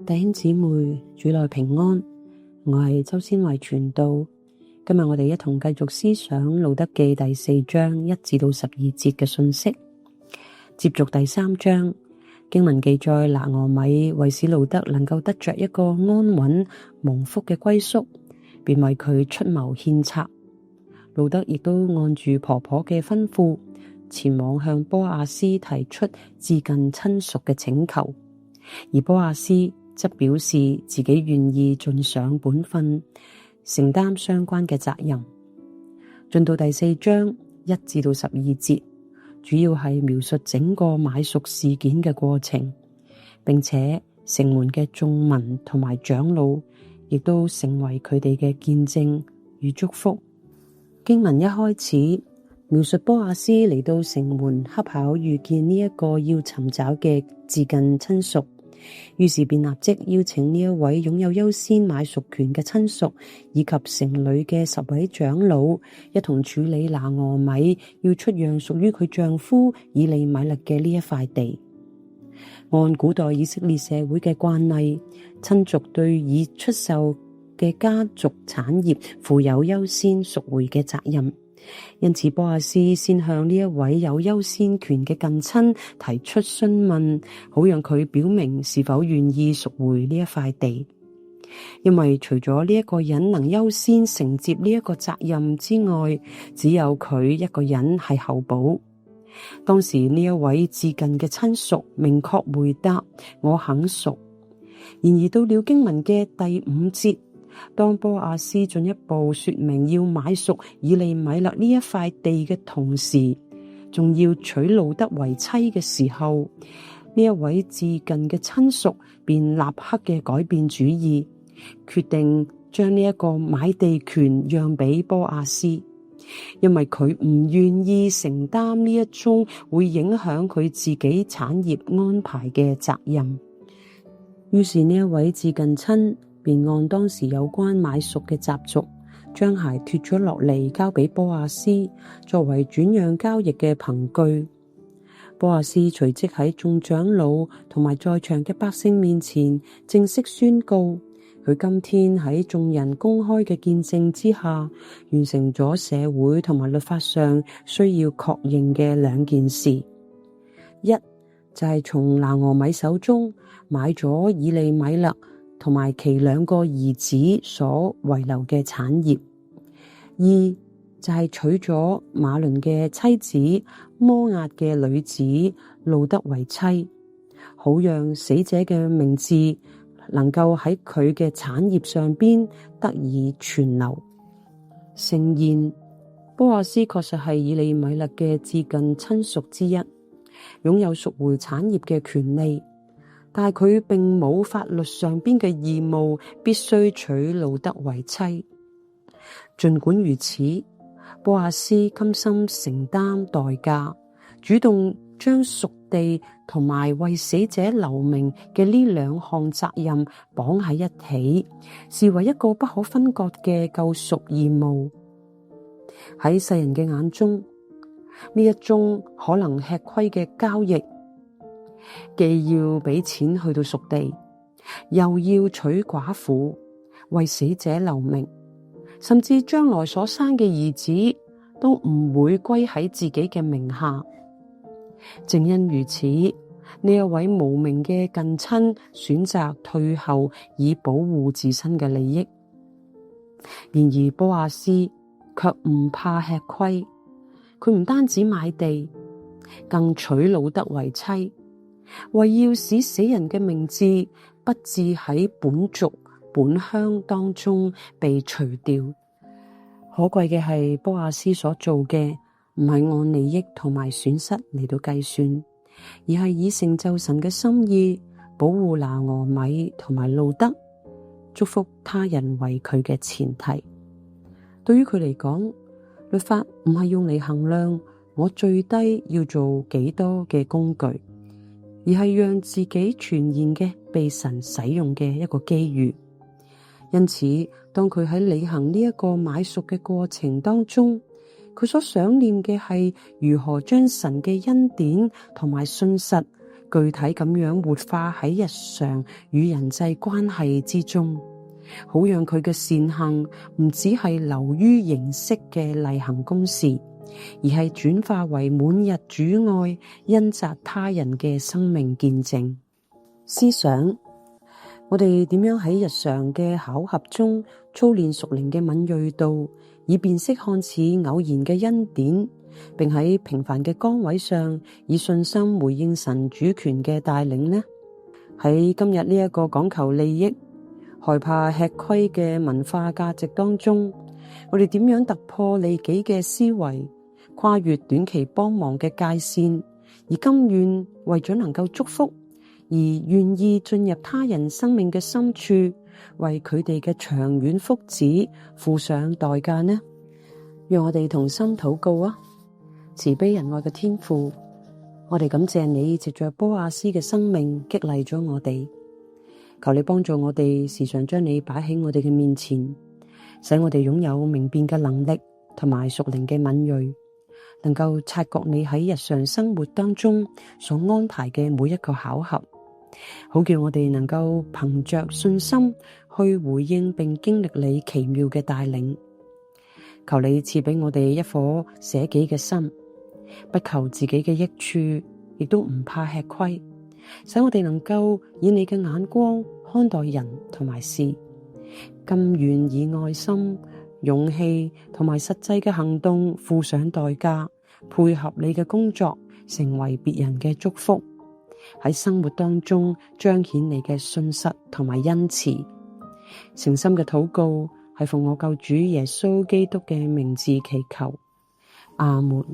弟兄姊妹，主內平安。我係周先慧傳道。今日我哋一同繼續思想路得記第4章1至到12節嘅信息。接續第3章經文記載，拿俄米為使路得能夠得着一個安穩蒙福嘅歸宿，便為佢出謀獻策。路得亦都按住婆婆嘅吩咐，前往向波阿斯提出至近親屬嘅請求，而波阿斯則表示自己願意盡上本分，承擔相關嘅責任。進到第4章1至到12節，主要係描述整個買贖事件嘅過程，並且城門嘅眾民同埋長老亦都成為佢哋嘅見證與祝福。經文一開始描述波阿斯嚟到城門，恰巧遇見呢一個要尋找嘅至近親屬，於是便立即邀請呢一位擁有優先買贖權嘅親屬以及城裏嘅10位長老一同處理拿俄米要出讓屬於佢丈夫以利米勒嘅呢一塊地。按古代以色列社會嘅慣例，親族對已出售嘅家族產業負有優先贖回嘅責任，因此波阿斯先向呢一位有優先權嘅近親提出詢問，好讓佢表明是否願意贖回呢一塊地。因為除咗呢一個人能優先承接呢一個責任之外，只有佢一個人係候補。當時呢一位至近嘅親屬明確回答：我肯贖。然而到了經文嘅第5節，當波阿斯進一步說明要買贖以利米勒呢一塊地嘅同時，仲要娶路得為妻嘅時候，呢一位至近嘅親屬便立刻嘅改變主意，決定將呢一個買地權讓俾波阿斯，因為佢唔願意承擔呢一宗會影響佢自己產業安排嘅責任。於是呢一位至近親便按當時有關買贖嘅習俗，將鞋脫咗落嚟交俾波阿斯，作為轉讓交易嘅憑據。波阿斯隨即喺眾長老同埋在場嘅百姓面前正式宣告，佢今天喺眾人公開嘅見證之下，完成咗社會同埋律法上需要確認嘅2件事。一就係從拿俄米手中買咗以利米勒同埋其2個兒子所遺留嘅產業。2就係娶咗馬倫嘅妻子摩押嘅女子路得為妻，好讓死者嘅名字能夠喺佢嘅產業上邊得以存留。誠然，波阿斯確實係以利米勒嘅至近親屬之一，擁有贖回產業嘅權利，但係佢並冇法律上邊嘅義務必須娶路得為妻。儘管如此，波阿斯甘心承擔代價，主動將贖地同埋為死者留名嘅呢2項責任綁喺一起，視為一個不可分割嘅救贖義務。喺世人嘅眼中，呢一宗可能吃虧嘅交易，既要俾錢去到贖地，又要娶寡婦，為死者留名，甚至將來所生嘅兒子都唔會歸喺自己嘅名下。正因如此，呢一位無名嘅近親選擇退後，以保護自身嘅利益。然而波阿斯卻唔怕吃虧，佢唔單止買地，更娶路得為妻，為要使死人嘅名字不致喺本族本鄉當中被除掉。可貴嘅係波阿斯所做嘅唔係按利益同埋損失嚟到計算，而係以成就神嘅心意，保護拿俄米同埋路得，祝福他人為佢嘅前提。對於佢嚟講，律法唔係用嚟衡量我最低要做幾多嘅工具，而係讓自己全然嘅被神使用嘅一個機遇。因此，當佢喺履行呢一個買贖嘅過程當中，佢所想念嘅係如何將神嘅恩典同埋信實具體咁樣活化喺日常與人際關係之中，好讓佢嘅善行唔只係流於形式嘅例行公事，而係轉化為滿溢主愛、恩澤他人嘅生命見證。思想，我哋點樣喺日常嘅巧合中操練屬靈嘅敏銳度，以辨識看似偶然嘅恩典，並喺平凡嘅崗位上以信心回應神主權嘅帶領呢？喺今日呢一個講求利益、害怕吃虧嘅文化價值當中，我哋點樣突破利己嘅思維，跨越短期幫忙嘅界線，而甘願為咗能夠祝福，而願意進入他人生命嘅深處，為佢哋嘅長遠福祉付上代價呢？讓我哋同心禱告啊！慈悲仁愛嘅天父，我哋感謝你藉着波阿斯嘅生命激勵咗我哋，求你幫助我哋時常將你擺喺我哋嘅面前，使我哋擁有明辨嘅能力同埋屬靈嘅敏銳，能夠察覺你喺日常生活當中所安排嘅每一個巧合，好叫我哋能夠憑着信心去回應並經歷你奇妙嘅帶領。求你賜俾我哋一顆捨己嘅心，不求自己嘅益處，亦都唔怕吃虧，使我哋能夠以你嘅眼光看待人同埋事，甘願以愛心、勇氣同埋實際嘅行動付上代價，配合你嘅工作，成為別人嘅祝福，喺生活當中彰顯你嘅信實同埋恩慈。誠心嘅禱告係奉我救主耶穌基督嘅名字祈求，阿門。